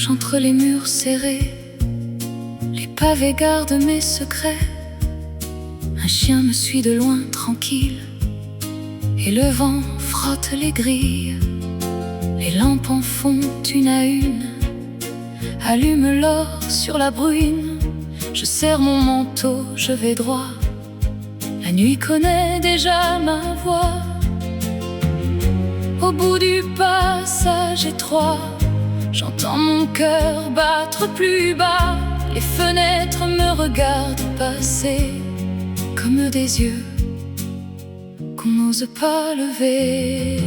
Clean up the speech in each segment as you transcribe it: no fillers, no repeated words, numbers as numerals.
marche entre les murs serrés, les pavés gardent mes secrets. Un chien me suit de loin tranquille, et le vent frotte les grilles. Les lampes en font une à une, allume l'or sur la brune. Je serre mon manteau, je vais droit. La nuit connaît déjà ma voix. Au bout du passage étroit, j'entends mon cœur battre plus bas. Les fenêtres me regardent passer comme des yeux qu'on n'ose pas lever.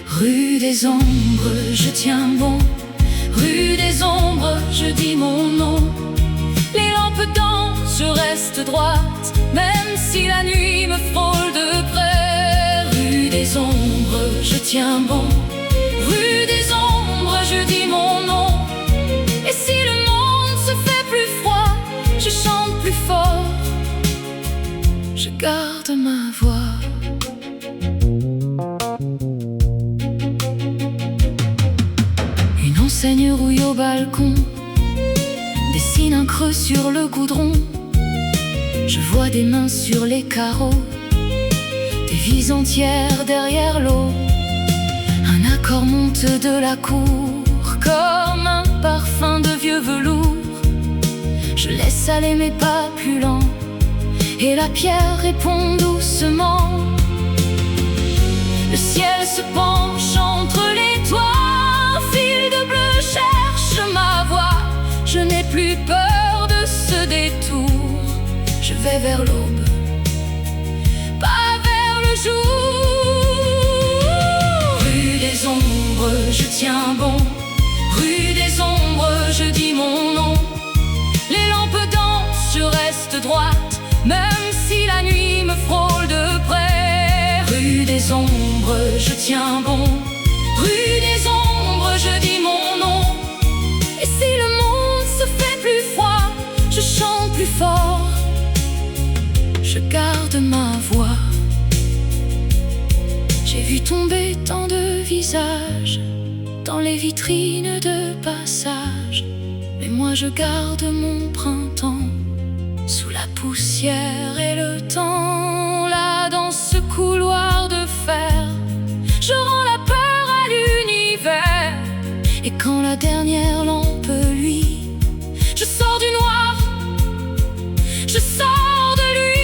Rue des ombres, je tiens bon. Rue des ombres, je dis mon nom. Les lampes dansent, je reste droite, même si la nuit me frôle de près. Rue des ombres, je tiens bon. Rue des ombres, je dis mon nom. Et si le monde se fait plus froid, je chante plus fort, je garde ma voix. Une enseigne rouille au balcon, dessine un creux sur le goudron. Je vois des mains sur les carreaux, des vies entières derrière l'eau. Un accord monte de la cour comme un parfum de vieux velours. Je laisse aller mes pas plus lents, et la pierre répond doucement. Le ciel se penche entre les toits, un fil de bleu cherche ma voix. Je n'ai plus peur de ce détour, je vais vers l'aube, pas vers le jour. Rue des ombres, je tiens bon. Rue des ombres, je dis mon nom. Les lampes dansent, je reste droite, même si la nuit me frôle de près. Rue des ombres, je tiens bon. Rue des ombres, je dis mon nom. Et si le monde se fait plus froid, je chante plus fort, je garde ma voix. J'ai vu tomber tant de visages dans les vitrines de passage, mais moi je garde mon printemps sous la poussière et le temps. Là dans ce couloir de fer, je rends la peur à l'univers. Et quand la dernière lampe luit, je sors du noir, je sors de lui.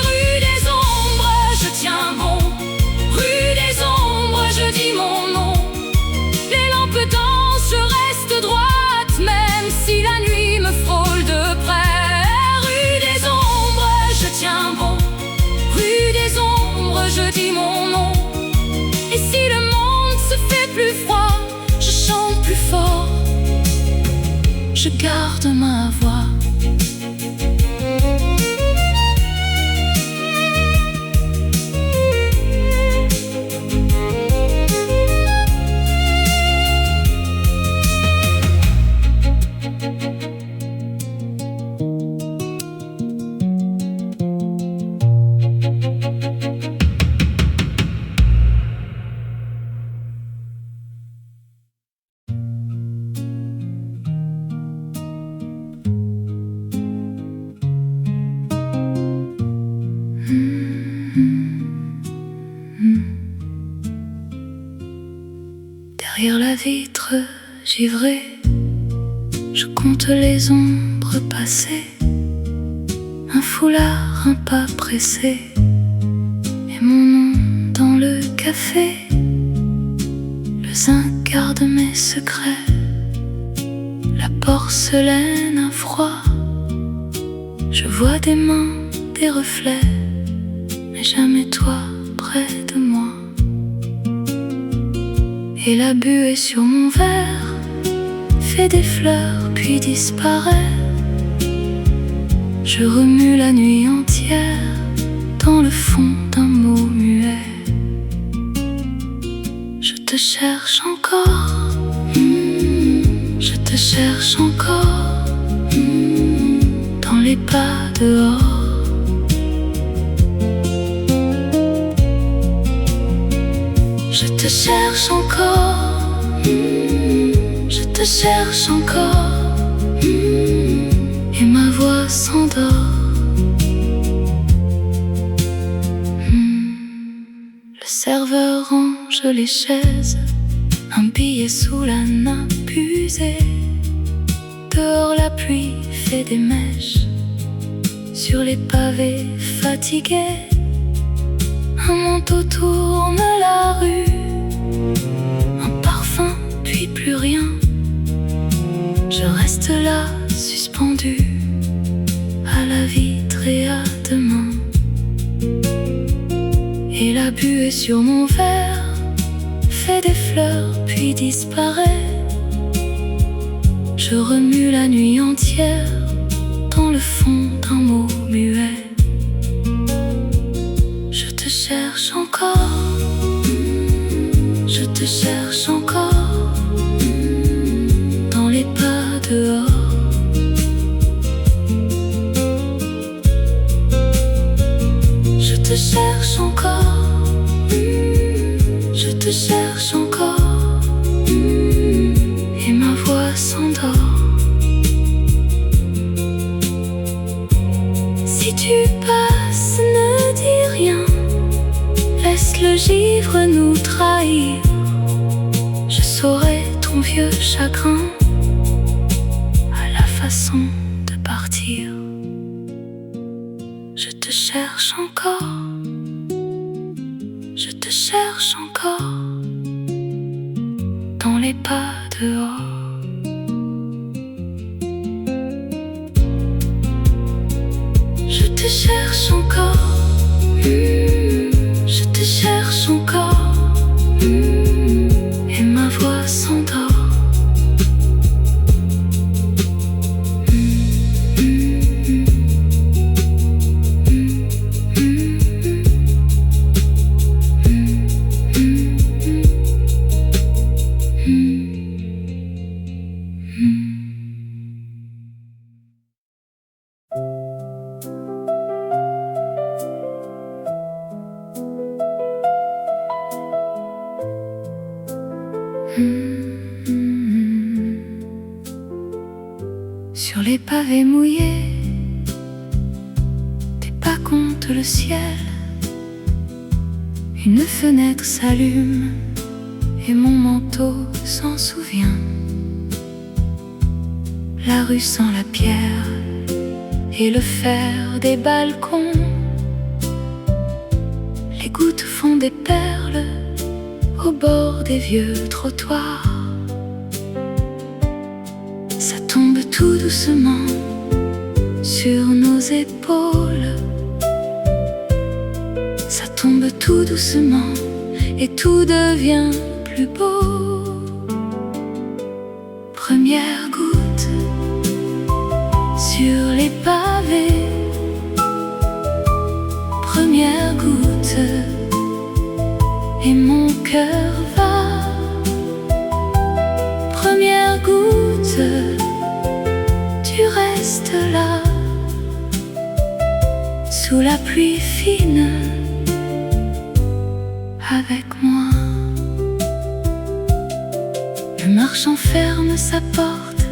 Rue des ombres, je tiens bon. Rue des ombres, je dis mon nom. Les lampes dansent, je reste droite, même si la nuit me frôle de près. Rue des ombres, je tiens bon. Rue des ombres, je dis mon nom. Et si le monde se fait plus froid, je chante plus fort, je garde ma voix. Derrière la vitre givrée, je compte les ombres passées. Un foulard, un pas pressé, et mon nom dans le café. Le zinc garde mes secrets, la porcelaine a froid. Je vois des mains, des reflets, mais jamais toi près de moi. Et la buée sur mon verre fait des fleurs puis disparaît. Je remue la nuit entière dans le fond d'un mot muet. Je te cherche encore, je te cherche encore, dans les pas dehors. Je te cherche encore, te cherche encore, et ma voix s'endort. Le serveur range les chaises, un billet sous la nappe usée. Dehors la pluie fait des mèches sur les pavés fatigués. Un manteau tourne la rue, un parfum puis plus rien. Je reste là suspendu à la vitre et à demain. Et la buée sur mon verre fait des fleurs puis disparaît. Je remue la nuit entière dans le fond d'un mot muet. Je te cherche encore, je te cherche encore, dans les pas dehors. Je te cherche encore, je te cherche encore, et ma voix s'endort. Si tu passes, ne dis rien, laisse le givre nous trahir. Je saurai ton vieux chagrin à la façon de partir. Je te cherche encore, je te cherche encore, dans les pas dehors. Je te cherche encore, je te cherche encore, et ma voix s'endort. Sur les pavés mouillés, tes pas comptent le ciel. Une fenêtre s'allume et mon manteau s'en souvient. La rue sent la pierre et le fer des balcons. Les gouttes font des perles au bord des vieux trottoirs. Ça tombe tout doucement sur nos épaules. Ça tombe tout doucement et tout devient plus beau. Première goutte sur les pavés. Première goutte et mon cœur va. Première goutte, tu restes là, sous la pluie fine, avec moi. Le marchand ferme sa porte,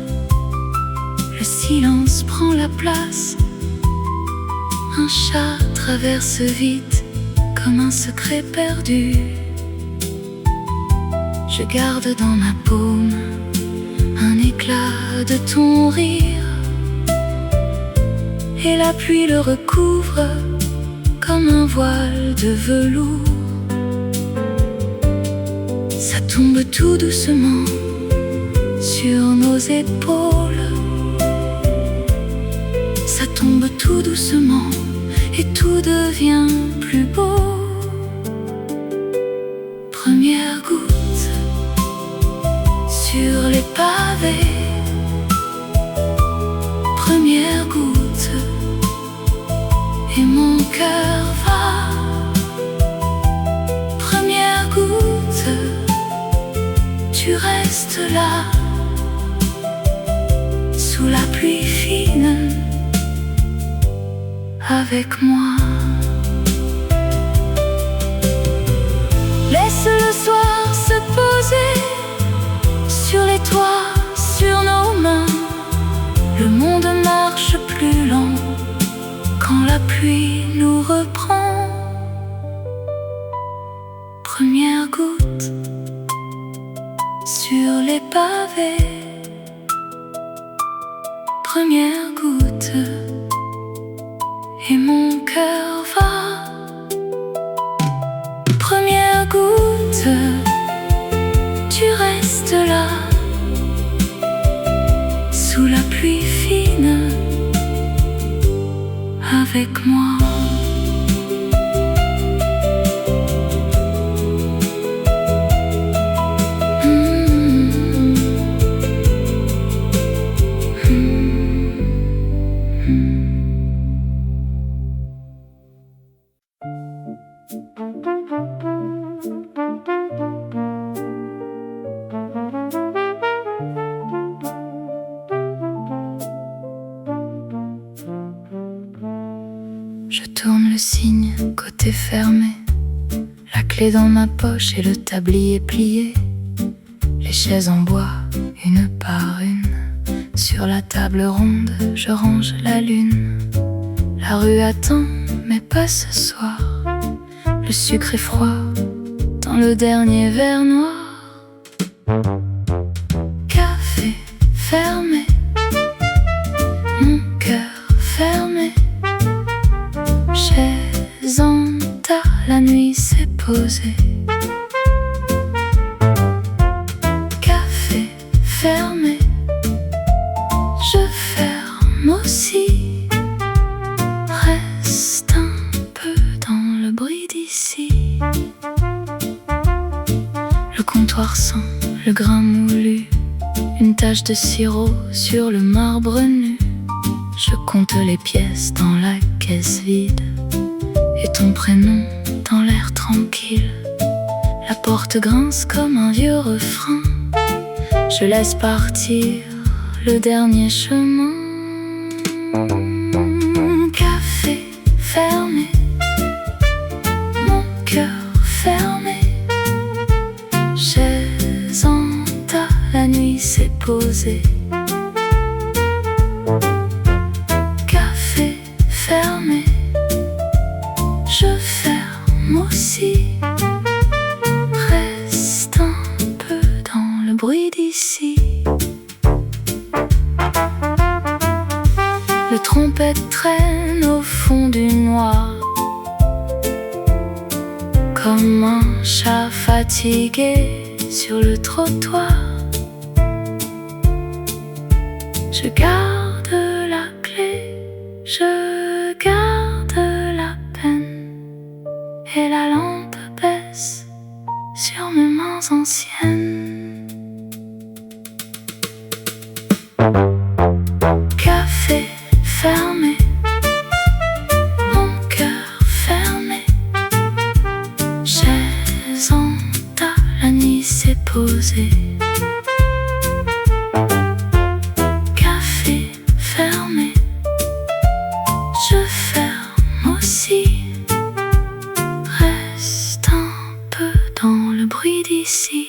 le silence prend la place. Un chat traverse vite comme un secret perdu. Je garde dans ma paume un éclat de ton rire, et la pluie le recouvre comme un voile de velours. Ça tombe tout doucement sur nos épaules. Ça tombe tout doucement et tout devient plus beau. Première goutte sur les pavés. Première goutte et mon cœur va. Première goutte, tu restes là, sous la pluie fine, avec moi. Laisse le soir se poser sur les toits plus lent quand la pluie nous reprend. Première goutte sur les pavés, première goutte et mon cœur va. Première goutte, tu restes là, sous la pluie fine, avec moi. Je tourne le signe, côté fermé, la clé dans ma poche et le tablier plié. Les chaises en bois, une par une. Sur la table ronde, je range la lune. La rue attend, mais pas ce soir. Le sucre est froid dans le dernier verre noir. Café fermé, mon cœur fermé. Chaise en tas, la nuit s'est posée. Café fermé, je ferme aussi. Reste un peu dans le bruit d'ici. Le comptoir sent le grain moulu, une tache de sirop sur le marbre nu. Je compte les pièces dans la caisse vide et ton prénom dans l'air tranquille. La porte grince comme un vieux refrain. Je laisse partir le dernier chemin. Café fermé, mon cœur fermé. Chaise en tas, la nuit s'est posée. Café fermé, je ferme aussi. Reste un peu dans le bruit d'ici. Le trompette traîne au fond du noir, comme un chat fatigué sur le trottoir. Je garde la clé, je garde la peine, et la lampe baisse sur mes mains anciennes. Café fermé, mon cœur fermé. Chaise en tas, la nuit s'est posée. Café fermé, je ferme aussi. Reste un peu dans le bruit d'ici.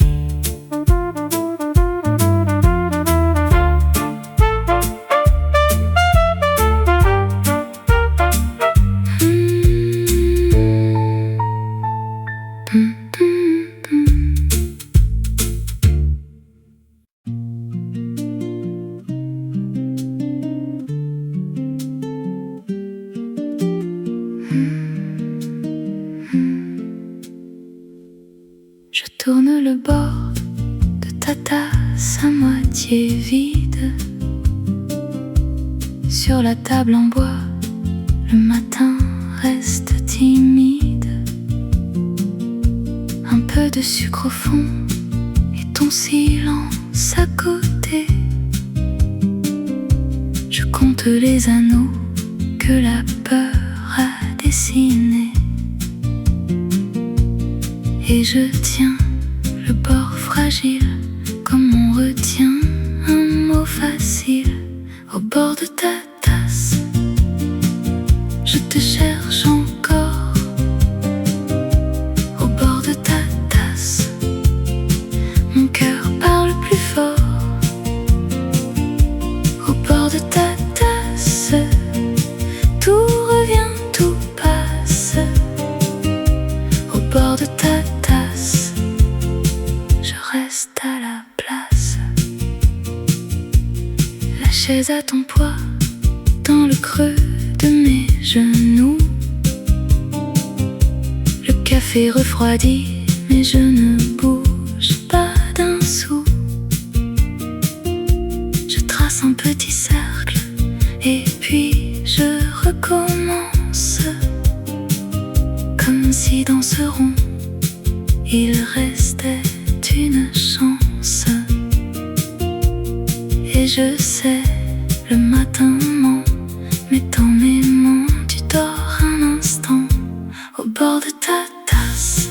Je tourne le bord de ta tasse à moitié vide. Sur la table en bois, le matin reste timide. Un peu de sucre au fond et ton silence à côté. Je compte les anneaux que la peur a dessinés. Et je tiens le bord fragile, comme on retient un mot facile. Au bord de ta tasse, je te cherche encore. Au bord de ta tasse, mon cœur parle plus fort. Au bord de ta tasse, chaise à ton poids dans le creux de mes genoux. Le café refroidit, mais je ne bouge pas d'un sou. Je trace un petit cercle et puis je recommence, comme si dans ce rond il restait une chance. Et je sais, le matin ment, mais dans mes mains tu dors un instant au bord de ta tasse.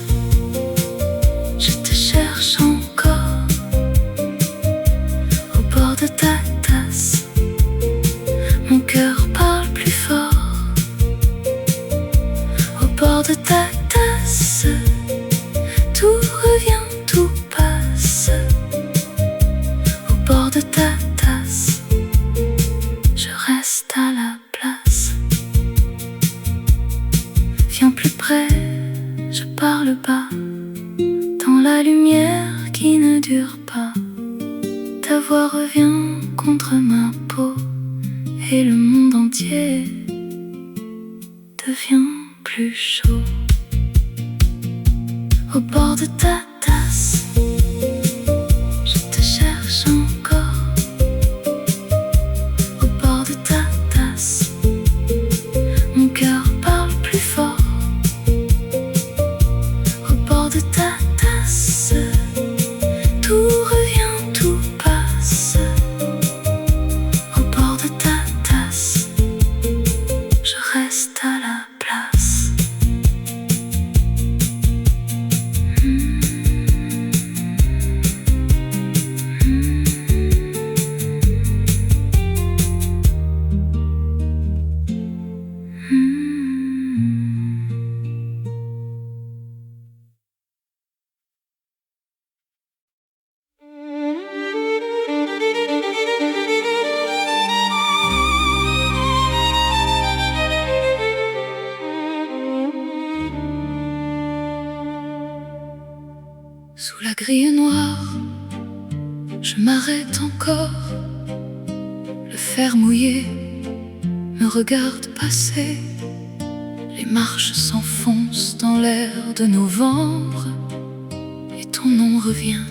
Je te cherche encore au bord de ta tasse. Mon cœur parle plus fort au bord de ta tasse. Tout revient, tout passe au bord de ta tasse. Je reste à la place. Viens plus près, je parle bas, dans la lumière qui ne dure pas. Ta voix revient contre ma peau et le monde entier devient plus chaud. Au bord de ta tasse, je te cherche encore. Au bord de ta tasse, mon cœur parle plus fort. Au bord de ta tasse, tout revient, tout passe. Au bord de ta tasse, je reste à la place. Sous la grille noire, je m'arrête encore. Le fer mouillé me regarde passer. Les marches s'enfoncent dans l'air de novembre et ton nom revient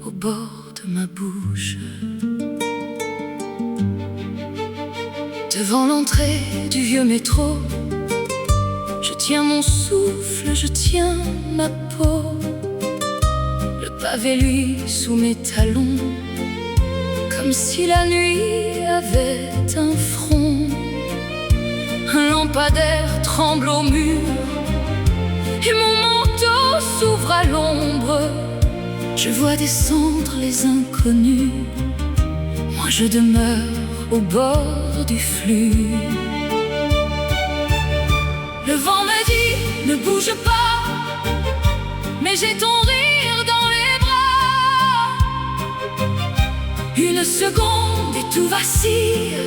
au bord de ma bouche. Devant l'entrée du vieux métro, je tiens mon souffle, je tiens ma peau. Le pavé lui sous mes talons, comme si la nuit avait un front. Un lampadaire tremble au mur et mon manteau s'ouvre à l'ombre. Je vois descendre les inconnus, moi je demeure au bord du flux. Le vent me dit ne bouge pas, mais j'ai ton rire dans les bras. Une seconde et tout vacille,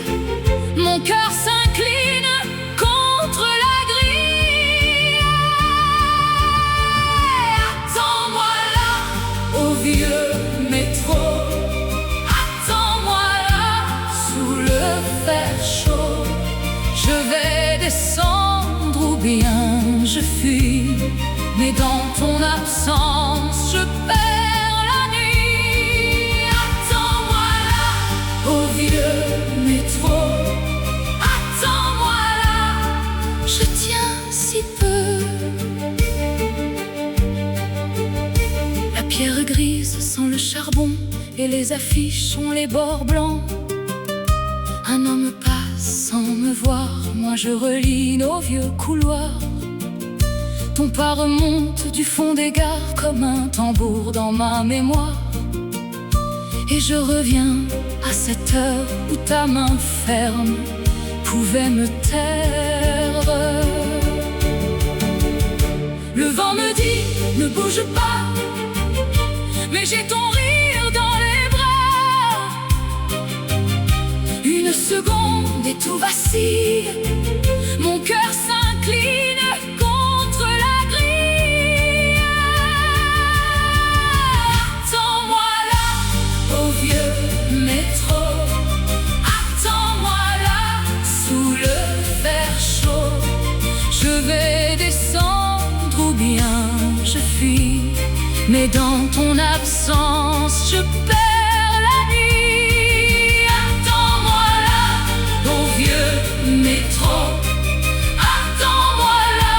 mon cœur s'incline contre la grille. Attends-moi là au vieux métro, attends-moi là sous le fer chaud. Je vais descendre ou bien je fuis, mais dans ton absence je perds la nuit. Attends-moi là au vieux métro, attends-moi là, je tiens si peu. La pierre grise sent le charbon et les affiches ont les bords blancs. Un homme passe sans me voir, moi je relis nos vieux couloirs. Ton pas remonte du fond des gares comme un tambour dans ma mémoire. Et je reviens à cette heure où ta main ferme pouvait me taire. Le vent me dit ne bouge pas, mais j'ai ton rire dans les bras. Une seconde et tout vacille, mon cœur s'incline contre la grille. Attends-moi là au vieux métro, Mais dans ton absence, je perds la nuit. Attends-moi là, au vieux métro. Attends-moi là,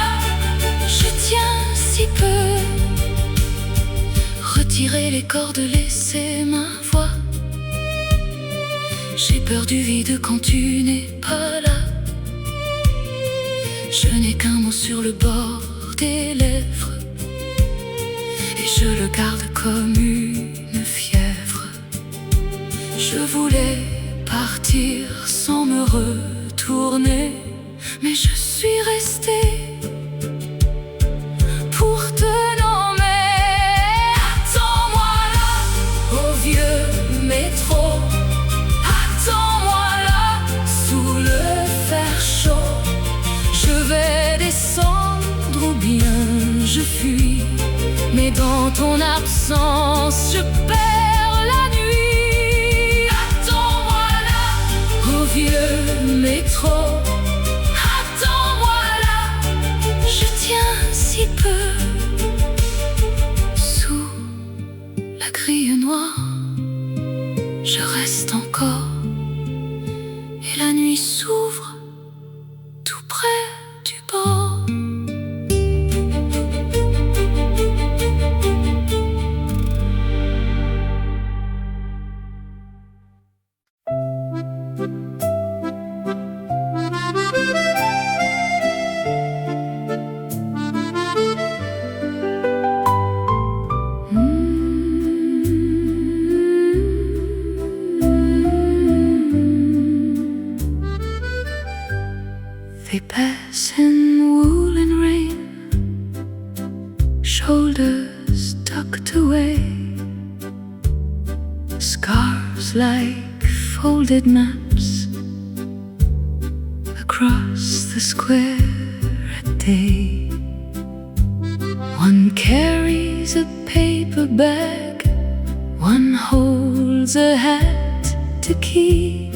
je tiens si peu. Retirer les cordes, laisser ma voix. J'ai peur du vide quand tu n'es pas là. Je n'ai qu'un mot sur le bord des lèvres, et je le garde comme une fièvre. Je voulais partir sans me retourner, mais je suis restée pour te nommer. Attends-moi là, au vieux métro. Attends-moi là, sous le fer chaud. Je vais descendre ou bien je fuis, mais dans ton absence, je perds la nuit. Attends-moi là, au vieux métro. Attends-moi là, je tiens si peu. Sous la grille noire, je reste encore, et la nuit s'ouvre tout près du bord. They pass in woolen rain, shoulders tucked away, scarves like folded maps across the square at day. One carries a paper bag, one holds a hat to keep.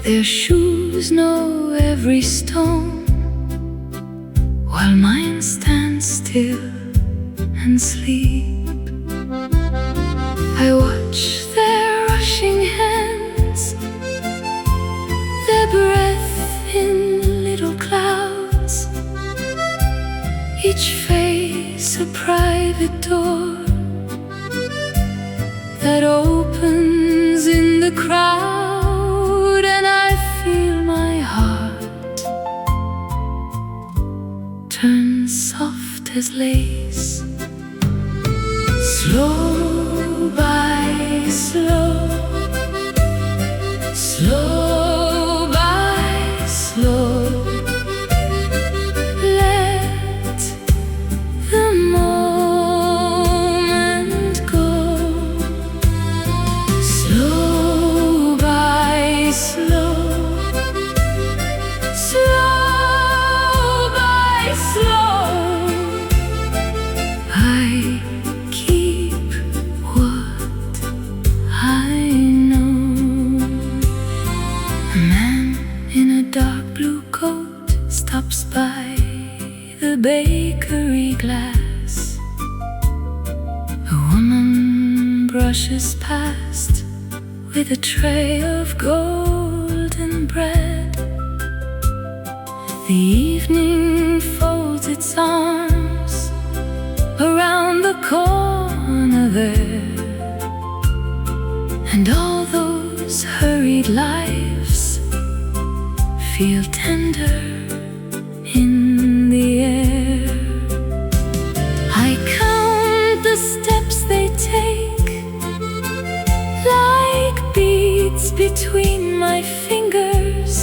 Their shoes know every stone, while mine stand still and sleep. I watch their rushing hands, their breath in little clouds, each face a private door that opens in the crowd, and I feel my heart turn soft as lace. Slow by slow, slow by slow, let the moment go. Slow by slow, slow by slow, I keep what I know. A man in a dark blue coat stops by the bakery glass. A woman brushes past with a tray of golden bread. The evening folds its arms around the corner there, and all those hurried lives feel tender in the air. I count the steps they take, like beads between my fingers.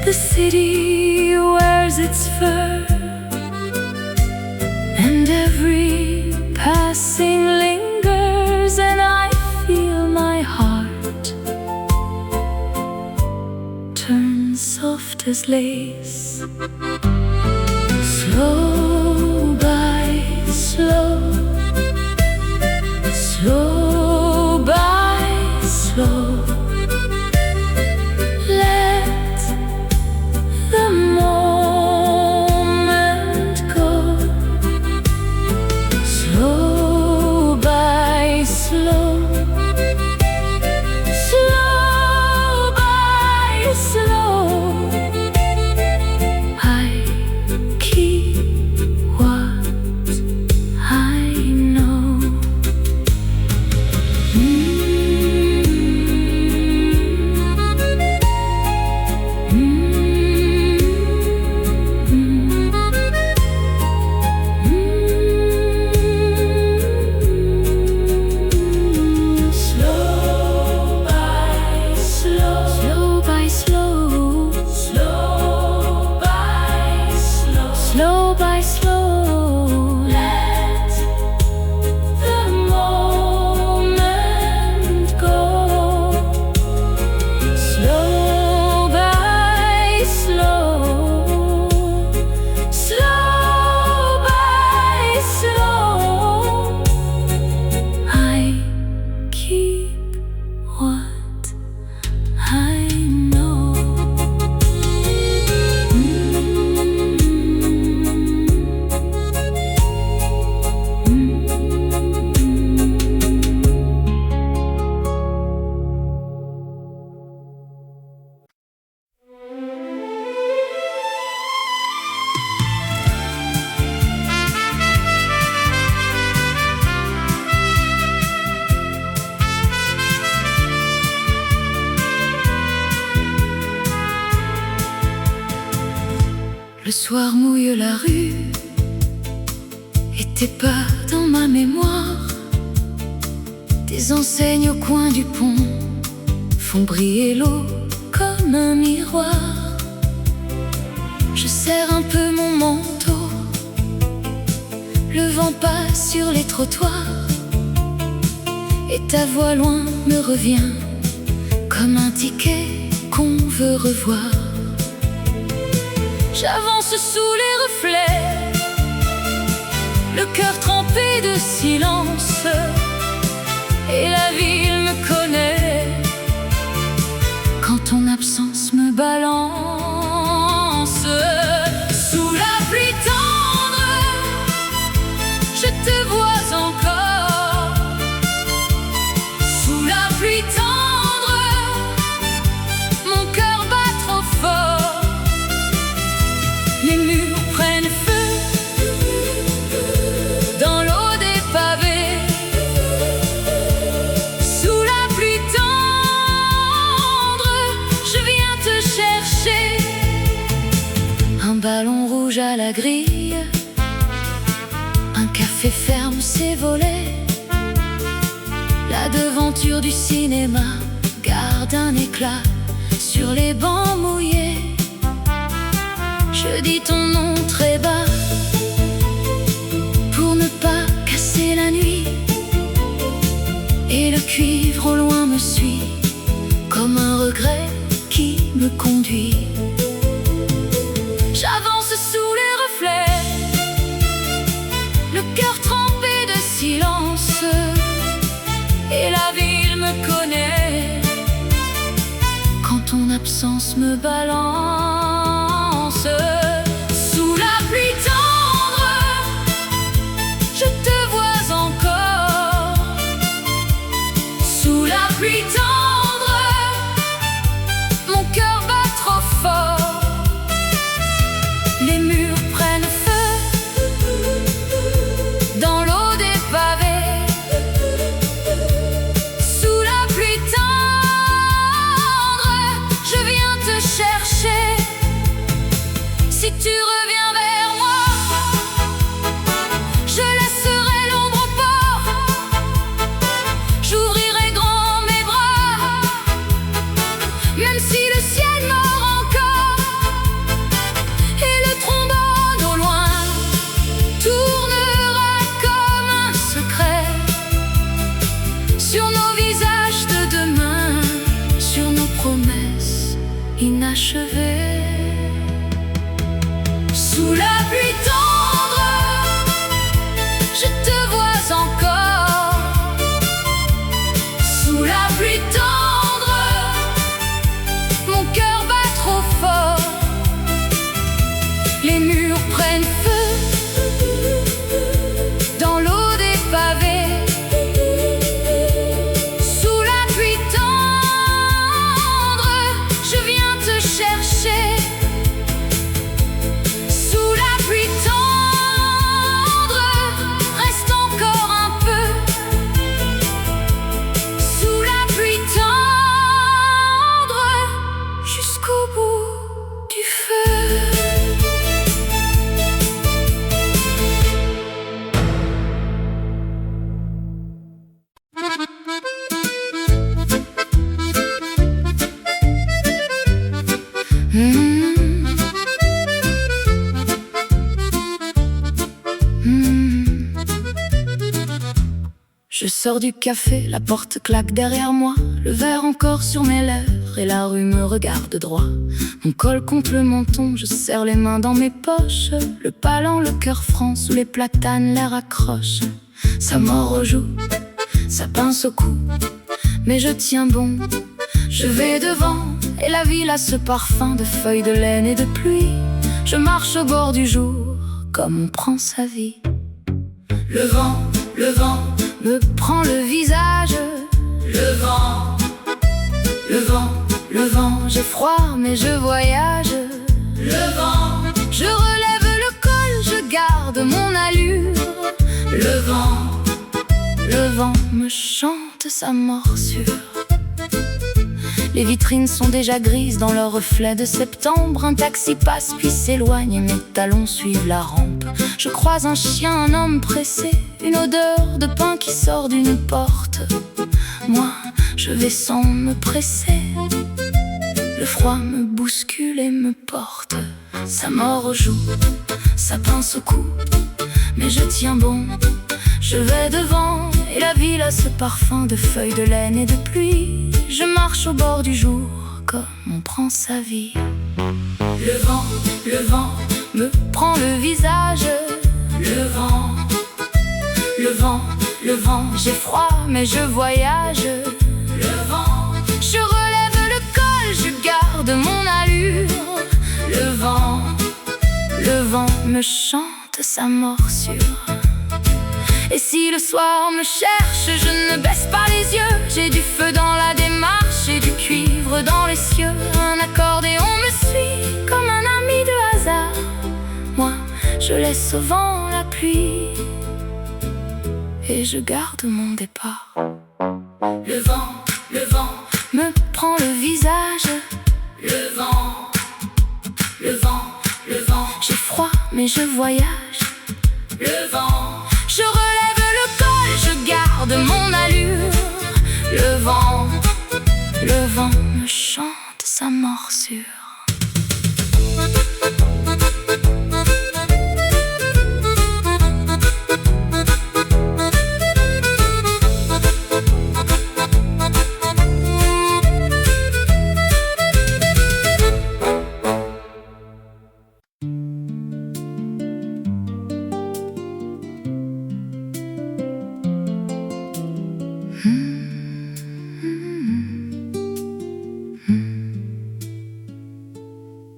The city wears its fur, and every passing lingers, and I feel my heart turn soft as lace. Slow by slow, slow by slow, let the moment go. soir mouille la rue et tes pas dans ma mémoire. Tes enseignes au coin du pont font briller l'eau comme un miroir. Je serre un peu mon manteau, le vent passe sur les trottoirs et ta voix loin me revient comme un ticket qu'on veut revoir. J'avance sous les reflets, le cœur trempé de silence, et la ville me connaît quand ton absence me balance. Sous la pluie tendre, je te vois encore. Sous la pluie tendre, mon cœur bat trop fort. Les murs prennent feu dans l'eau des pavés. Sous la pluie tendre, je viens te chercher. Un ballon rouge à la grille, un café ferme ses volets. La devanture du cinéma garde un éclat sur les bancs mouillés. Je dis ton nom très bas pour ne pas casser la nuit, et le cuivre au loin me suit comme un regret qui me conduit. J'avance sous les reflets, le cœur trempé de silence, et la ville me connaît quand ton absence me balance. Sous la pluie tendre, je te vois encore. Sous la pluie tendre, mon cœur bat trop fort. Les murs prennent feu dans l'eau des pavés. Sous la pluie tendre, je viens te chercher. Si tu reviens vers moi, je laisserai l'ombre au port. J'ouvrirai grand mes bras, même si le ciel mord encore, et le trombone au loin tournera comme un secret sur nos visages de demain, sur nos promesses inachevées. Sous la pluie tendre, je te vois encore. Sous la pluie tendre, mon cœur bat trop fort. Les murs prennent feu dans l'eau des pavés. Sous la pluie tendre, je viens te chercher. Sous la pluie tendre, reste encore un peu. Sous la pluie tendre, jusqu'au bout du feu. Je sors du café, la porte claque derrière moi, le verre encore sur mes lèvres et la rue me regarde droit. Mon col contre le menton, je serre les mains dans mes poches, le palan, le cœur franc, sous les platanes, l'air accroche. Ça mord aux joues, ça pince au cou, mais je tiens bon, je vais devant. Et la ville a ce parfum de feuilles de laine et de pluie. Je marche au bord du jour, comme on prend sa vie. Le vent me prend le visage. Le vent, j'ai froid mais je voyage. Le vent, je relève le col, je garde mon allure. Le vent me chante sa morsure. Les vitrines sont déjà grises dans leur reflet de septembre. Un taxi passe puis s'éloigne et mes talons suivent la rampe. Je croise un chien, un homme pressé, une odeur de pain qui sort d'une porte. Moi, je vais sans me presser. Le froid me bouscule et me porte. Ça mord aux joues, ça pince au cou, mais je tiens bon, je vais devant. Et la ville a ce parfum de feuilles de laine et de pluie. Je marche au bord du jour comme on prend sa vie. Le vent me prend le visage. Le vent, j'ai froid mais je voyage. Le vent, je relève le col, je garde mon allure. Le vent me chante sa morsure. Et si le soir me cherche, je ne baisse pas les yeux. J'ai du feu dans la démarche et du cuivre dans les cieux. Un accordéon me suit comme un ami de hasard. Moi, je laisse au vent la pluie et je garde mon départ. Le vent me prend le visage. Le vent, j'ai froid mais je voyage. Le vent, je relève le col, je garde mon allure. Le vent me chante sa morsure.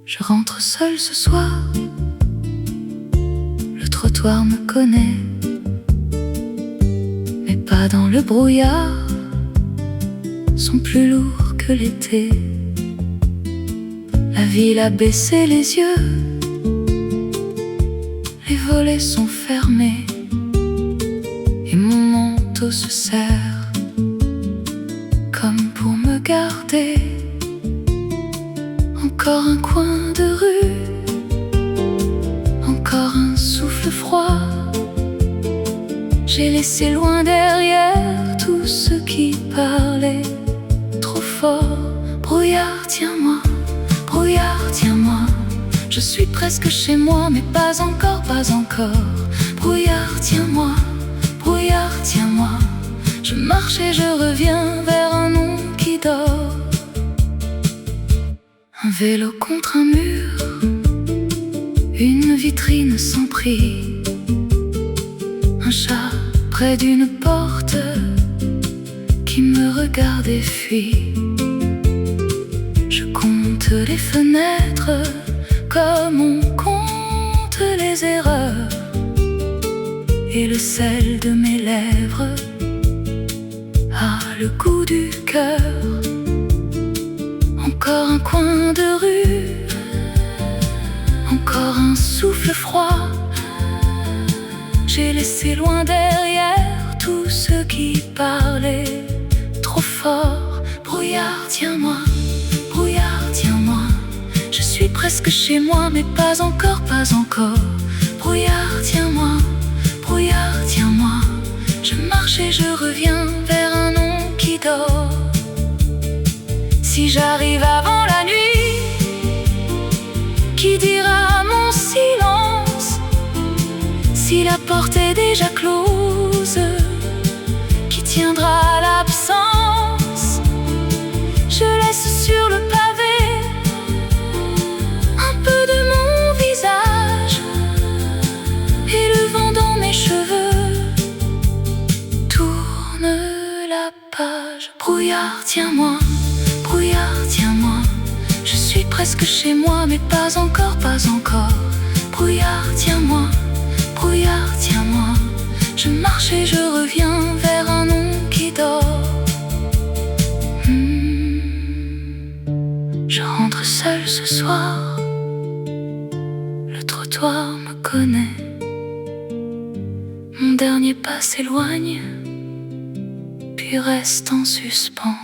Je rentre seule ce soir, le trottoir me connaît, mes pas dans le brouillard sont plus lourds que l'été. La ville a baissé les yeux, les volets sont fermés et mon manteau se serre comme pour me garder. Encore un coin de rue, encore un souffle froid. J'ai laissé loin derrière tous ceux qui parlaient trop fort. Brouillard, tiens-moi, brouillard, tiens-moi. Je suis presque chez moi, mais pas encore, pas encore. Brouillard, tiens-moi, brouillard, tiens-moi. Je marche et je reviens vers un nom qui dort. Un vélo contre un mur, une vitrine sans prix, un chat près d'une porte qui me regarde et fuit. Je compte les fenêtres comme on compte les erreurs, et le sel de mes lèvres a le goût du cœur. Encore un coin de rue, encore un souffle froid. J'ai laissé loin derrière tous ceux qui parlaient trop fort. Brouillard, tiens-moi, brouillard, tiens-moi. Je suis presque chez moi, mais pas encore, pas encore. Brouillard, tiens-moi, brouillard, tiens-moi. Je marche et je reviens vers un nom qui dort. Si j'arrive avant la nuit, qui dira mon silence? Si la porte est déjà close, qui tiendra l'absence? Je laisse sur le pavé un peu de mon visage, et le vent dans mes cheveux tourne la page. Brouillard, tiens-moi, brouillard, tiens-moi. Je suis presque chez moi, mais pas encore, pas encore. Brouillard, tiens-moi, brouillard, tiens-moi. Je marche et je reviens vers un nom qui dort. Je rentre seule ce soir, le trottoir me connaît. Mon dernier pas s'éloigne, puis reste en suspens.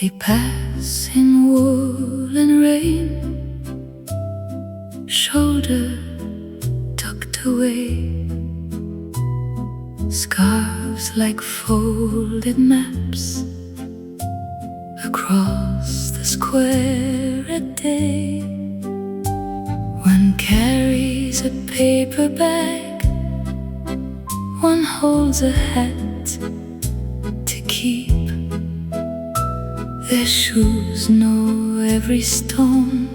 They pass in wool and rain, shoulder tucked away, scarves like folded maps across the square at day. One carries a paper bag, one holds a hat to keep. Their shoes know every stone,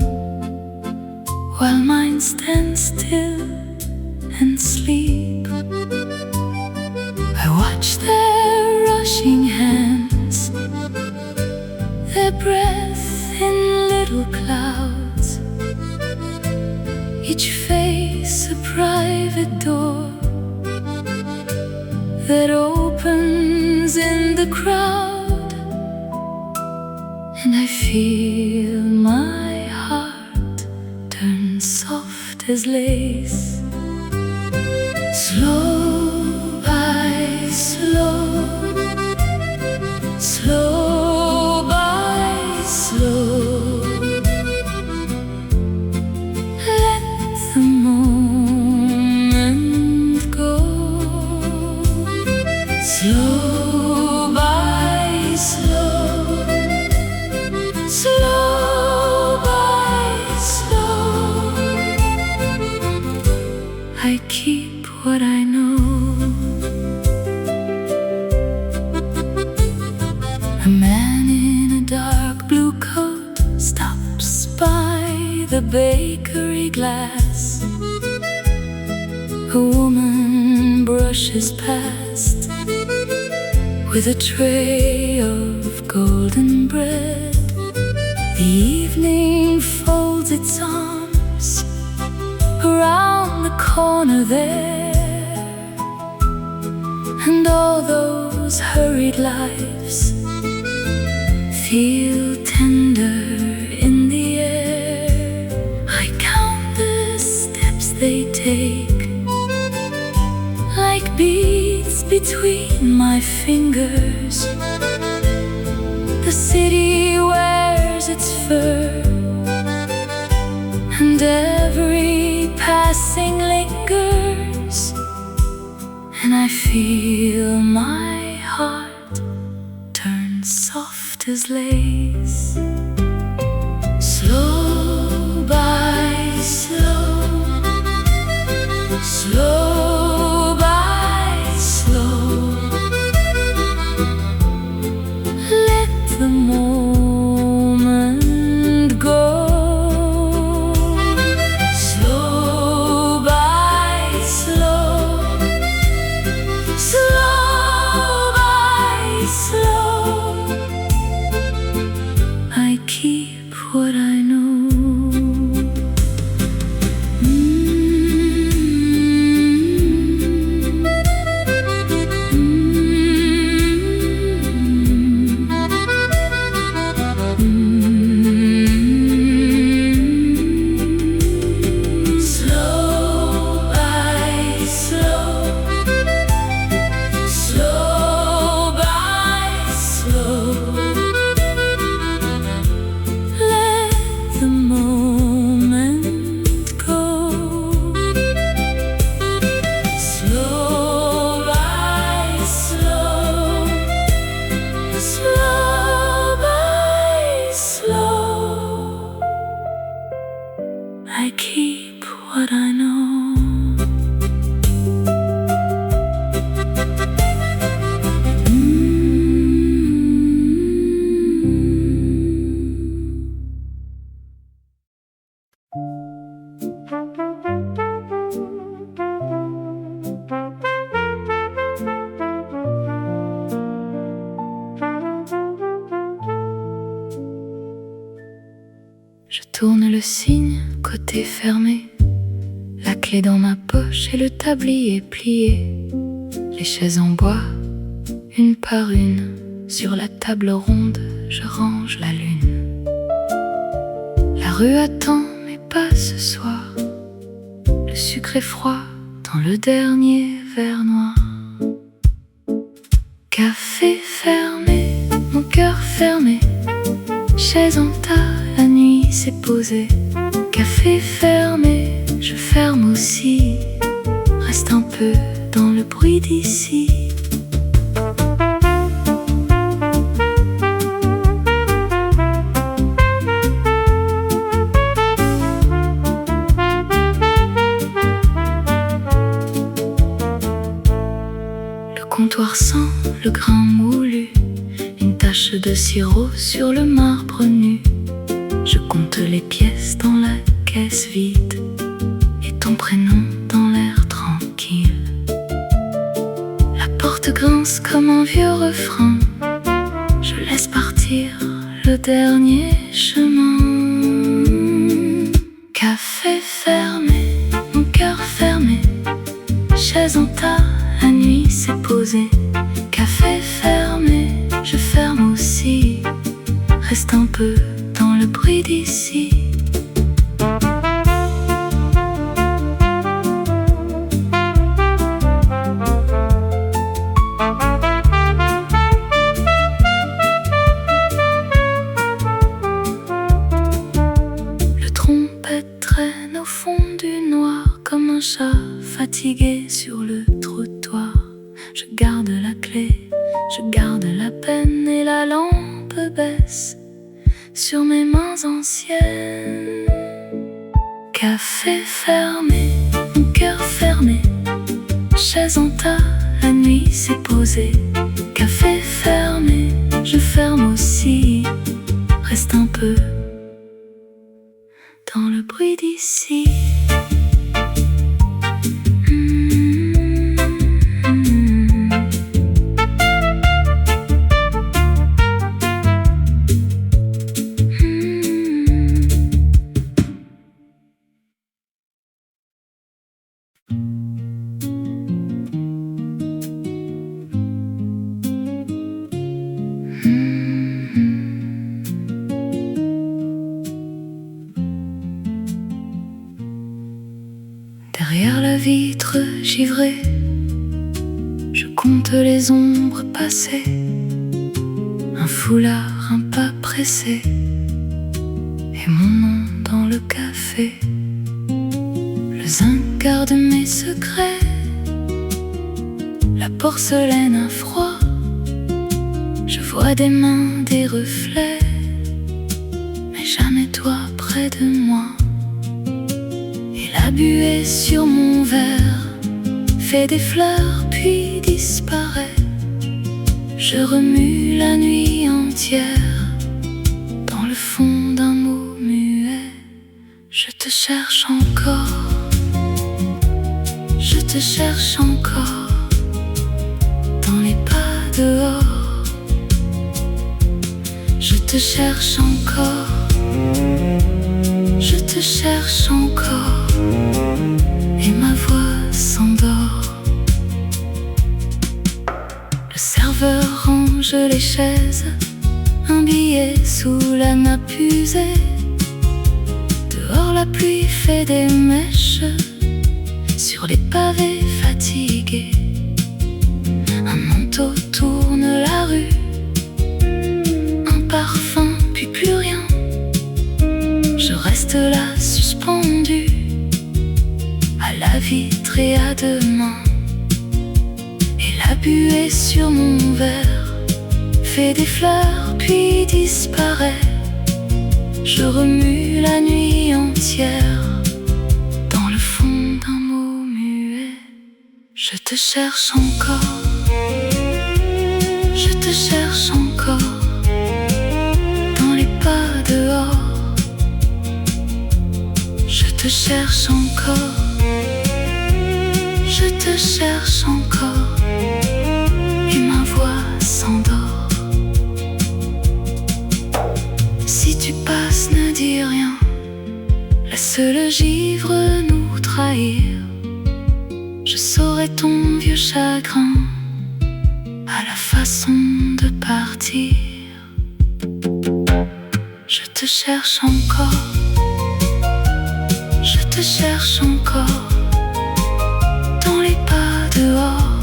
while mine stand still and sleep. I watch their rushing hands, their breath in little clouds, each face a private door that opens in the crowd. And I feel my heart turn soft as lace. Slow by slow, slow by slow, let the moment go. Slow by slow, slow by slow, I keep what I know. A man in a dark blue coat stops by the bakery glass. A woman brushes past with a tray of golden bread. The evening folds its arms around the corner there, and all those hurried lives feel tender in the air. I count the steps they take, like beads between my fingers. The city wears its fur, and every passing lingers, and I feel my heart turn soft as lace. Slow by slow, slow by slow, let the moment go. Slow by slow, slow by slow, I keep what I know. I keep what I know. Je tourne le signe, côté fermé, la clé dans ma poche et le tablier plié. Les chaises en bois, une par une, sur la table ronde, je range la lune. La rue attend, mais pas ce soir. Le sucre est froid dans le dernier verre noir. Café fermé, mon cœur fermé, chaise en tas, la nuit s'est posée. Café fermé, je ferme aussi. Reste un peu dans le bruit d'ici. Le comptoir sent le grain moulu, une tache de sirop sur le marbre nu. Je compte les pièces dans la caisse vide et ton prénom dans l'air tranquille. La porte grince comme un vieux refrain. Je laisse partir le dernier chemin. Café fermé, mon cœur fermé, chaise en tas, la nuit s'est posée. Café fermé, je ferme aussi. Reste un peu dans le bruit d'ici. Le trompette traîne au fond du noir comme un chat fatigué sur le trottoir. Je garde la clé, je garde la peine et la lampe baisse sur mes mains anciennes. Café fermé, mon cœur fermé, chaise en tas, la nuit s'est posée. Café fermé, je ferme aussi. Reste un peu dans le bruit d'ici. Derrière la vitre givrée, je compte les ombres passées. Un foulard, un pas pressé, et mon nom dans le café. Le zinc garde mes secrets, la porcelaine a froid. Je vois des mains, des reflets, mais jamais toi près de moi. La buée sur mon verre fait des fleurs puis disparaît. Je remue la nuit entière dans le fond d'un mot muet. Je te cherche encore, je te cherche encore dans les pas dehors. Je te cherche encore, je te cherche encore. Et ma voix s'endort. Le serveur range les chaises, un billet sous la nappe usée. Dehors la pluie fait des mèches sur les pavés fatigués. Un manteau tourne la rue, un parfum puis plus rien. Je reste là suspendue à la vitre et à demain. Et la buée sur mon verre fait des fleurs puis disparaît. Je remue la nuit entière dans le fond d'un mot muet. Je te cherche encore, je te cherche encore dans les pas dehors. Je te cherche encore, je te cherche encore. Et ma voix s'endort. Si tu passes, ne dis rien, laisse le givre nous trahir. Je saurai ton vieux chagrin à la façon de partir. Je te cherche encore, je te cherche encore dans les pas dehors.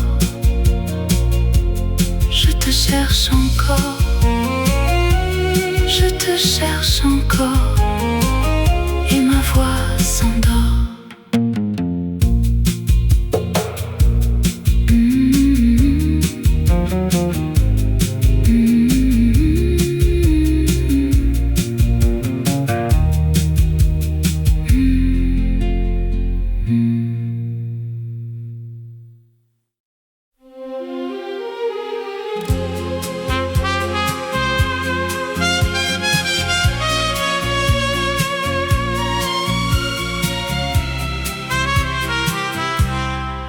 Je te cherche encore, je te te cherche encore et ma voix s'endort.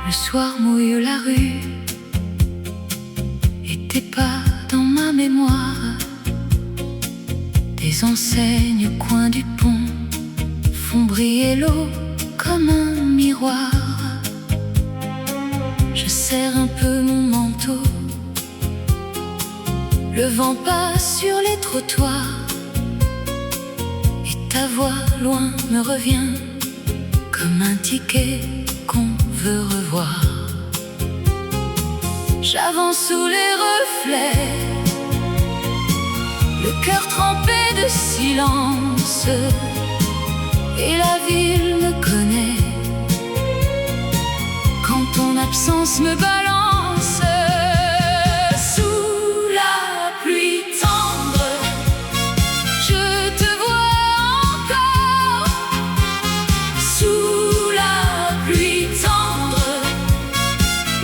Le soir mouille la rue et tes pas dans ma mémoire. Des enseignes au coin du pont font briller l'eau comme un miroir. Je serre un peu mon manteau, le vent passe sur les trottoirs et ta voix loin me revient comme un ticket qu'on veut revoir. J'avance sous les reflets, le cœur trempé de silence, et la ville me connaît quand ton absence me balance. Sous la pluie tendre, je te vois encore. Sous la pluie tendre,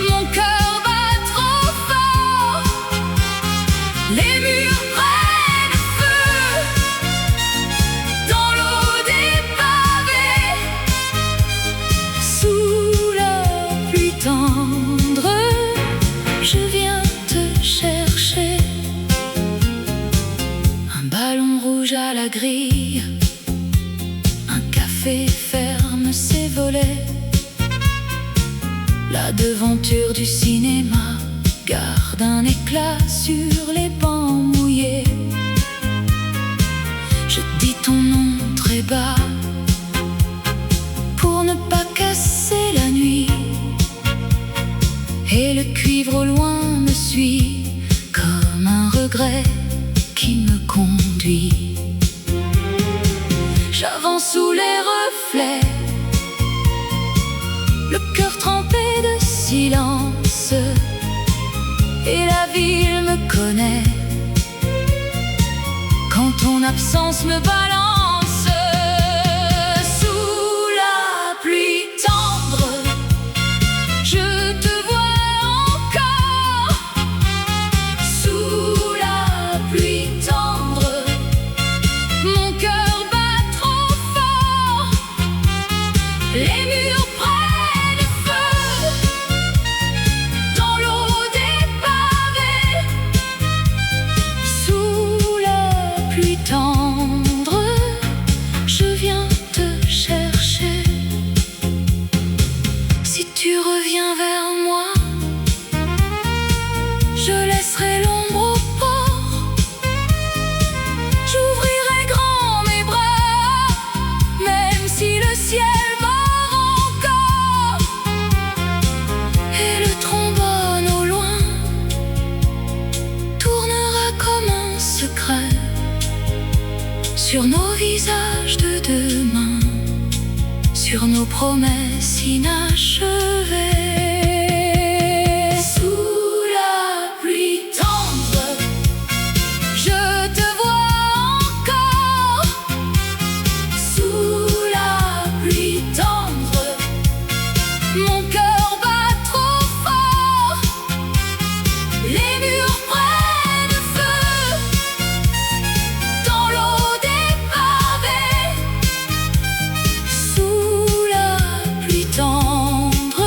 mon cœur bat trop fort. Les murs prennent feu dans l'eau des pavés. Sous la pluie tendre, je viens te chercher. Un ballon rouge à la grille, un café ferme ses volets. La devanture du cinéma garde un éclat sur les bancs mouillés. Je dis ton nom très bas pour ne pas casser la nuit, et le cuivre au loin me suit comme un regret qui me conduit. J'avance sous les reflets, le cœur trempé de silence, et la ville me connaît quand ton absence me balance. Sous la pluie tendre, je te vois encore. Sous la pluie tendre, mon cœur bat trop fort. Les murs prennent feu dans l'eau des pavés. Sous la pluie tendre, je viens te chercher. Si tu reviens vers moi, je laisserai l'ombre au port. J'ouvrirai grand mes bras, même si le ciel mord encore. Et le trombone au loin tournera comme un secret sur nos visages de demain, sur nos promesses inachevées. Sous la pluie tendre, je te vois encore. Sous la pluie tendre, mon cœur bat trop fort. Les murs prennent feu dans l'eau des pavés. Sous la pluie tendre,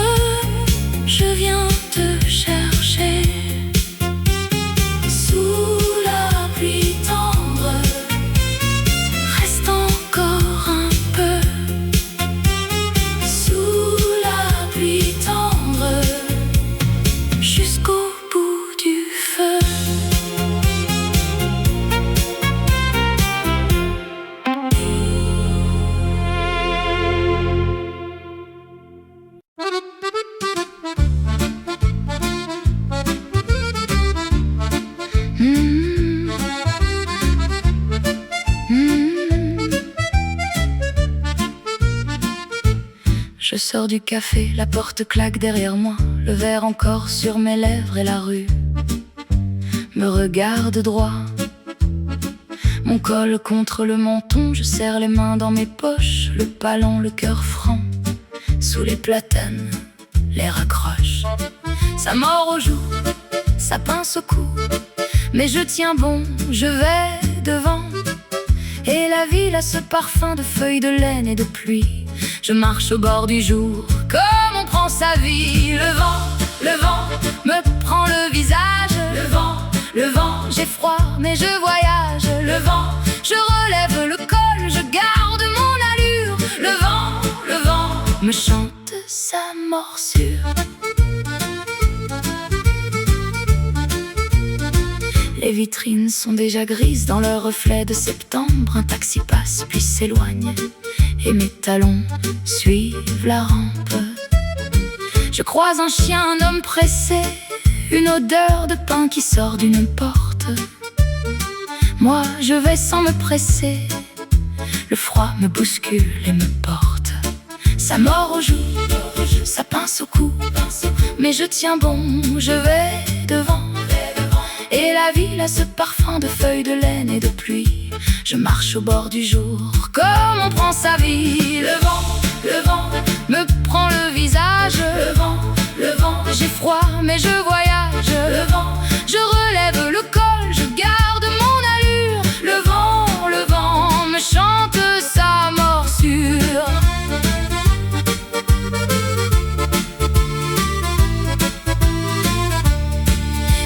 Je sors du café, la porte claque derrière moi, le verre encore sur mes lèvres et la rue me regarde droit. Mon col contre le menton, je serre les mains dans mes poches, le palon, le cœur franc. Sous les platanes, l'air accroche. Ça mord aux joues, ça pince au cou, mais je tiens bon, je vais devant. Et la ville a ce parfum de feuilles de laine et de pluie. Je marche au bord du jour, comme on prend sa vie. Le vent me prend le visage. Le vent, j'ai froid mais je voyage. Le vent, je relève le col, je garde mon allure. Le vent me chante sa morsure. Les vitrines sont déjà grises dans leur reflet de septembre. Un taxi passe puis s'éloigne et mes talons suivent la rampe. Je croise un chien, un homme pressé, une odeur de pain qui sort d'une porte. Moi je vais sans me presser, le froid me bouscule et me porte. Ça mord aux joues, ça pince au cou, mais je tiens bon, je vais devant. Et la ville a ce parfum de feuilles de laine et de pluie. Je marche au bord du jour, comme on prend sa vie. Le vent me prend le visage. Le vent, j'ai froid mais je voyage. Le vent, je relève le col, je garde mon allure. Le vent me chante sa morsure.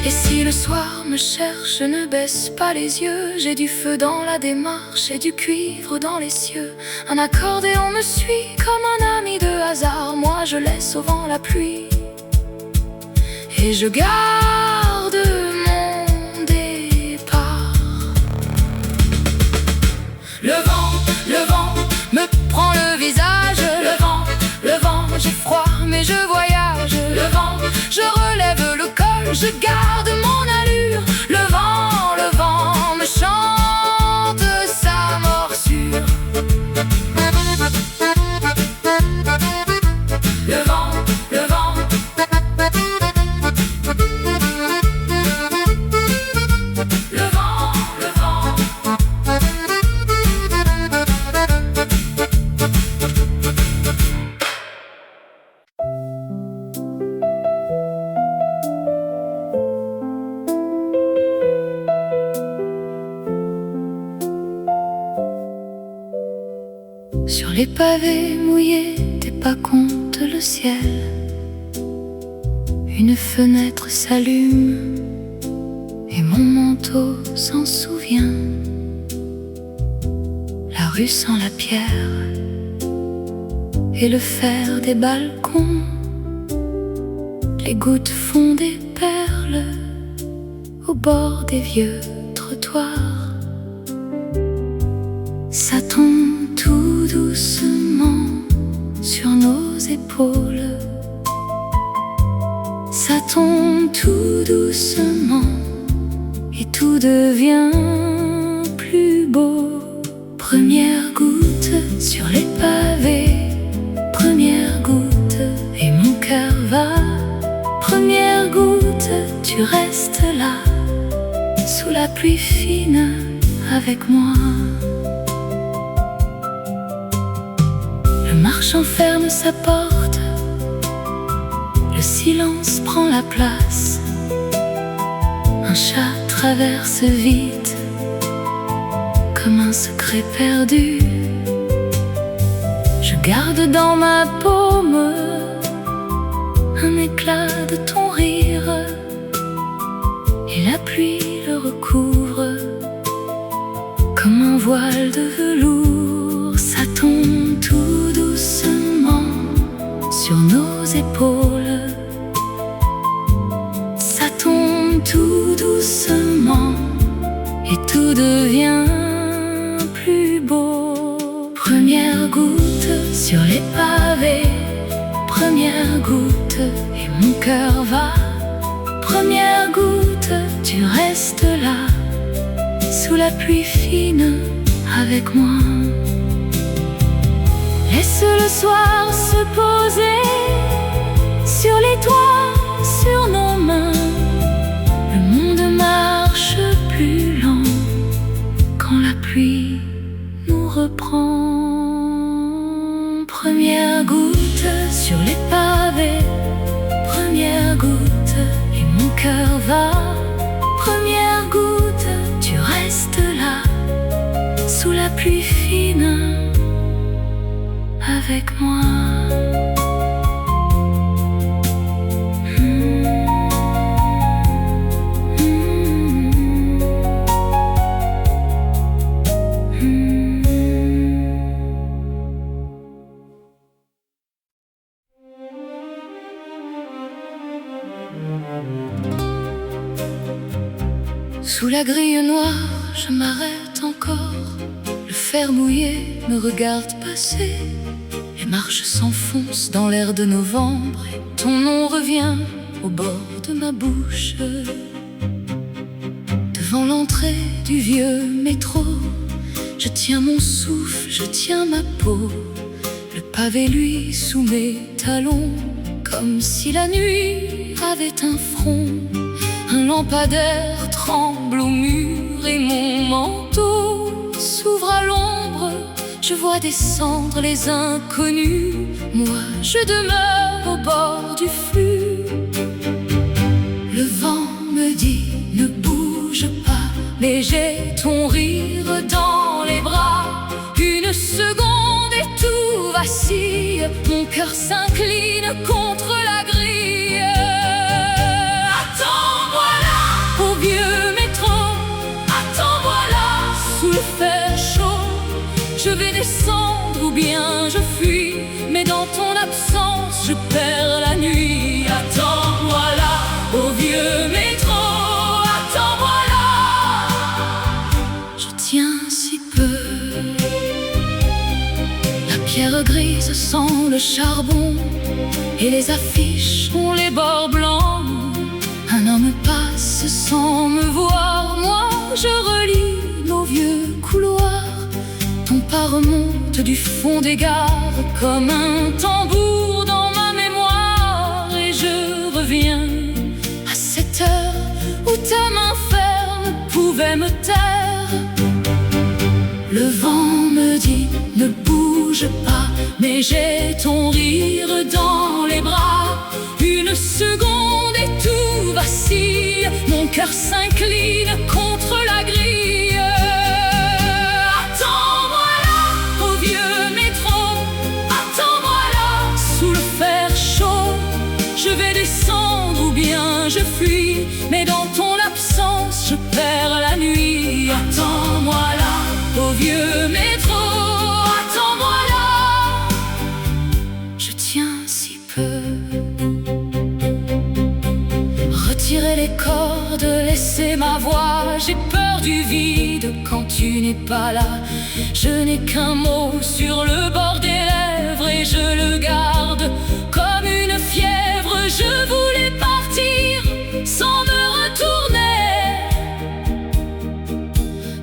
Et si le soir me cherche, je ne baisse pas les yeux. J'ai du feu dans la démarche et du cuivre dans les cieux. Un accordéon me suit comme un ami de hasard. Moi je laisse au vent la pluie et je garde mon départ. Le vent me prend le visage. Le vent, j'ai froid mais je voyage. Le vent, je relève le col, je garde mon allure. Le vent me chante sa morsure. Le vent Sur les pavés mouillés, tes pas comptent le ciel. Une fenêtre s'allume et mon manteau s'en souvient. La rue sent la pierre et le fer des balcons. Les gouttes font des perles au bord des vieux trottoirs. Ça tombe tout doucement sur nos épaules. Ça tombe tout doucement et tout devient plus beau. Première goutte sur les pavés, première goutte et mon cœur va. Première goutte, tu restes là, sous la pluie fine avec moi. Le marchand ferme sa porte, le silence prend la place. Un chat traverse vite comme un secret perdu. Je garde dans ma paume un éclat de ton rire et la pluie le recouvre comme un voile de velours. Ça tombe tout doucement sur nos épaules. Ça tombe tout doucement et tout devient plus beau. Première goutte sur les pavés, première goutte et mon cœur va. Première goutte, tu restes là, sous la pluie fine avec moi. Laisse le soir se poser sur les toits, sur nos mains. Le monde marche plus lent quand la pluie nous reprend. Première goutte sur les pavés, première goutte et mon cœur va. Première goutte, tu restes là, sous la pluie fine, avec moi. Sous la grille noire, je m'arrête encore. Le fer mouillé me regarde passer. Les marches s'enfoncent dans l'air de novembre et ton nom revient au bord de ma bouche. Devant l'entrée du vieux métro, je tiens mon souffle, je tiens ma peau. Le pavé lui sous mes talons, comme si la nuit avait un front. Un lampadaire tremble au mur et mon manteau s'ouvre à l'ombre. Je vois descendre les inconnus, moi je demeure au bord du flux. Le vent me dit ne bouge pas, mais j'ai ton rire dans les bras. Une seconde et tout vacille, mon cœur s'incline contre la grille. Attends-moi là, au vieux métro, attends-moi là, sous le fer chaud. Je vais descendre ou bien je fuis, mais dans ton absence je perds la nuit. Attends-moi là, au vieux métro, attends-moi là. Je tiens si peu. La pierre grise sent le charbon et les affiches ont les bords blancs. Un homme passe sans me voir, moi je relis nos vieux couloirs. Ton pas remonte du fond des gares comme un tambour dans ma mémoire. Et je reviens à cette heure où ta main ferme pouvait me taire. Le vent me dit ne bouge pas, mais j'ai ton rire dans les bras. Une seconde et tout vacille, mon cœur s'incline contre la grille. Attends-moi là, au vieux métro, attends-moi là, sous le fer chaud. Je vais descendre ou bien je fuis, mais dans ton absence je perds la nuit. Attends-moi là, au vieux métro, attends-moi là. Je tiens si peu. Retirer les cordes, laisser ma voix. J'ai peur du vide quand tu n'es pas là. Je n'ai qu'un mot sur le bord des lèvres et je le garde comme une fièvre. Je voulais partir sans me retourner,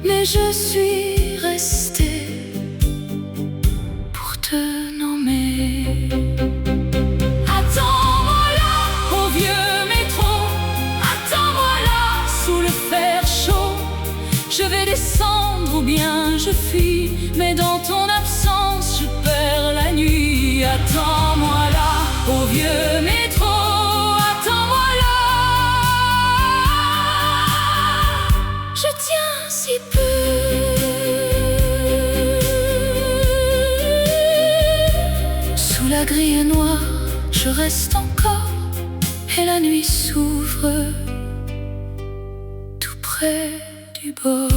mais je suis restée pour te nommer. Attends-moi là, au vieux métro, attends-moi là, sous le fer chaud. Je vais descendre ou bien je fuis, mais dans ton absence je perds la nuit. Attends-moi là, au vieux métro, attends-moi là. Je tiens si peu. Sous la grille noire, je reste encore et la nuit s'ouvre tout près du bord.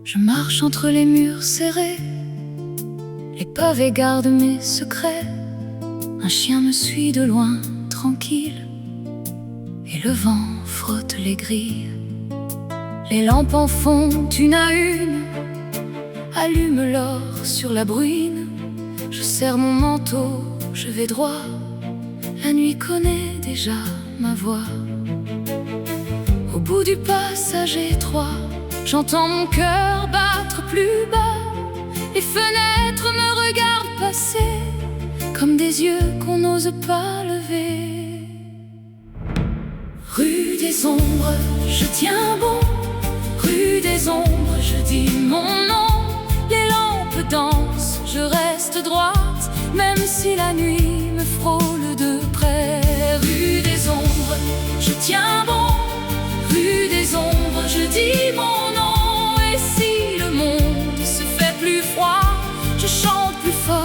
Je marche entre les murs serrés, les pavés gardent mes secrets. Un chien me suit de loin, tranquille, et le vent frotte les grilles. Les lampes en font une à une, allume l'or sur la bruine. Je serre mon manteau, je vais droit, la nuit connaît déjà ma voix. Au bout du passage étroit, j'entends mon cœur battre plus bas. Les fenêtres me regardent passer, comme des yeux qu'on n'ose pas lever. Rue des ombres, je tiens bon. Rue des ombres, je dis mon nom. Les lampes dansent, je reste droite, même si la nuit me frôle de près. Rue des ombres, je tiens bon. Rue des ombres, je dis mon nom. Et si le monde se fait plus froid, je chante plus fort,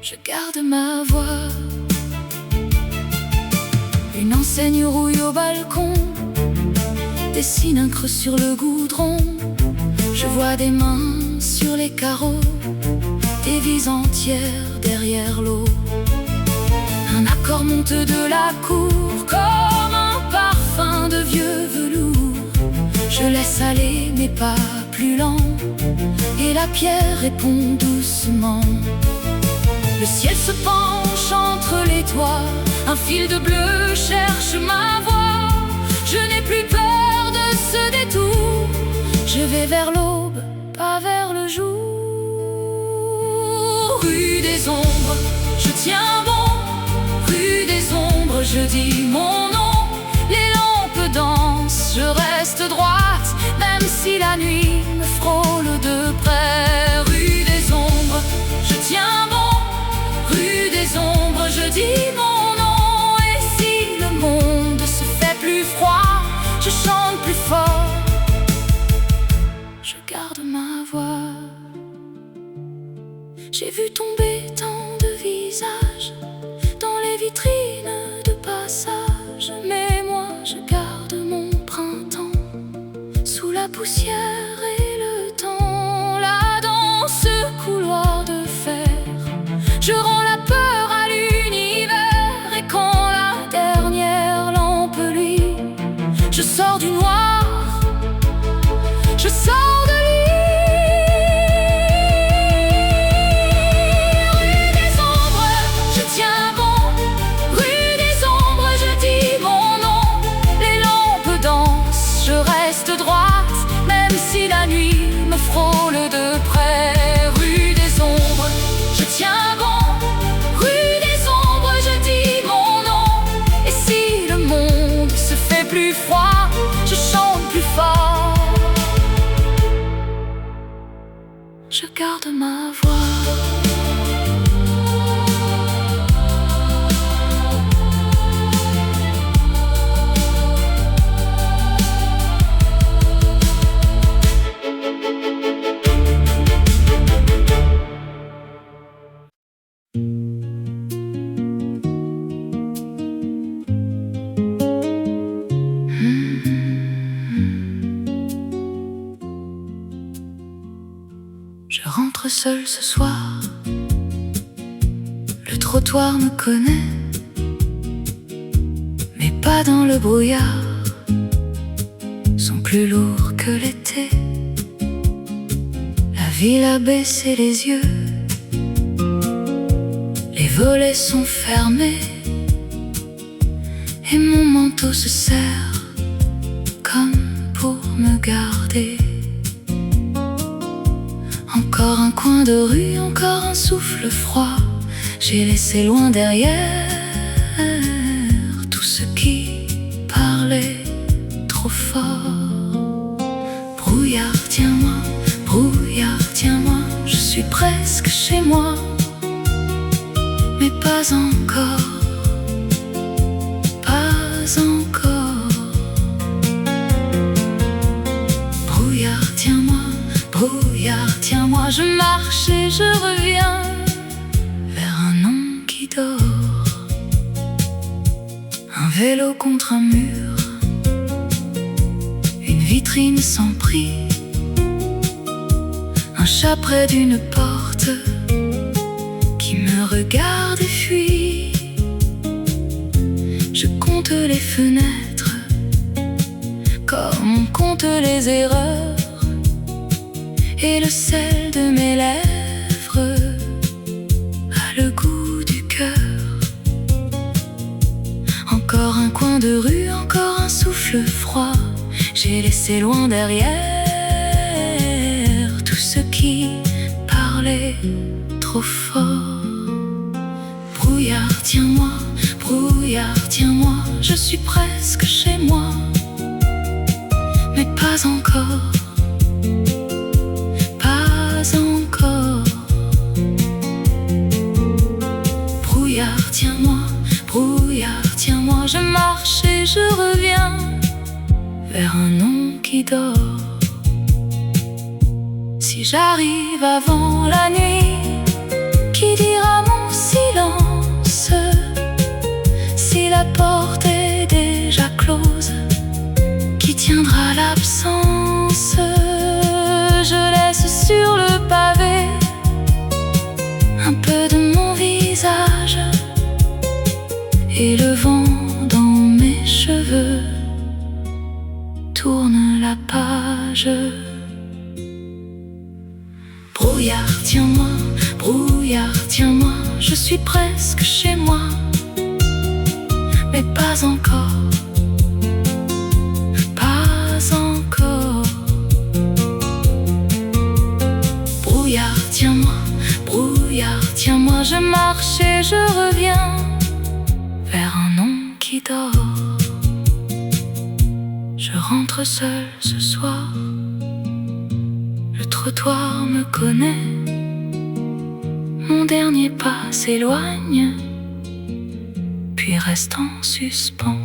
je garde ma voix. Une enseigne rouille au balcon, dessine un creux sur le goudron. Je vois des mains sur les carreaux, des vies entières derrière l'eau. Un accord monte de la cour, comme un parfum de vieux velours. Je laisse aller mes pas plus lents, et la pierre répond doucement. Le ciel se penche entre les toits, un fil de bleu cherche ma voix. Je n'ai plus peur de ce détour, je vais vers l'aube, pas vers le jour. Rue des ombres, je tiens bon. Rue des ombres, je dis mon nom. Les lampes dansent, je reste droite, même si la nuit me frôle de près. Rue des ombres, je tiens bon. Rue des ombres, je dis mon nom. Et si le monde se fait plus froid, je chante plus fort, je garde ma voix. J'ai vu tomber tant de visages dans les vitrines de passage, mais moi je garde mon printemps sous la poussière et le temps. Là dans ce couloir de fer, je rends la peur à l'univers. Et quand la dernière lampe luit, je sors du noir, je sors de l'île. Rue des ombres, je tiens bon. Rue des ombres, je dis mon nom. Les lampes dansent, je reste droite, même si la nuit me frôle de près. Rue des ombres, je tiens bon. Rue des ombres, je dis mon nom. Et si le monde se fait plus froid, je chante plus fort, je garde ma voix. Je rentre seul ce soir, le trottoir me connaît, mes pas dans le brouillard sont plus lourds que l'été. La ville a baissé les yeux, les volets sont fermés, et mon manteau se serre comme pour me garder. Encore un coin de rue, encore un souffle froid. J'ai laissé loin derrière tout ce qui parlait trop fort. Brouillard, tiens-moi, je suis presque chez moi, mais pas encore, pas encore. Brouillard, tiens-moi, je marche et je reviens vers un nom qui dort. Un vélo contre un mur, une vitrine sans prix, un chat près d'une porte qui me regarde et fuit. Je compte les fenêtres comme on compte les erreurs, et le sel de mes lèvres a le goût du cœur. Encore un coin de rue, encore un souffle froid. J'ai laissé loin derrière tout ce qui parlait trop fort. Brouillard, tiens-moi, je suis presque chez moi, mais pas encore, pas encore. Brouillard, tiens-moi, je marche et je reviens vers un nom qui dort. Si j'arrive avant la nuit, qui dira mon silence? Si la porte est déjà close, qui tiendra l'absence? Je laisse sur le pavé un peu de mon visage, et le vent dans mes cheveux tourne la page. Brouillard, tiens-moi, je suis presque chez moi, mais pas encore, pas encore. Brouillard, tiens-moi, je marche et je reviens vers un nom qui dort. Je rentre seul ce soir, le trottoir me connaît. Mon dernier pas s'éloigne, puis reste en suspens.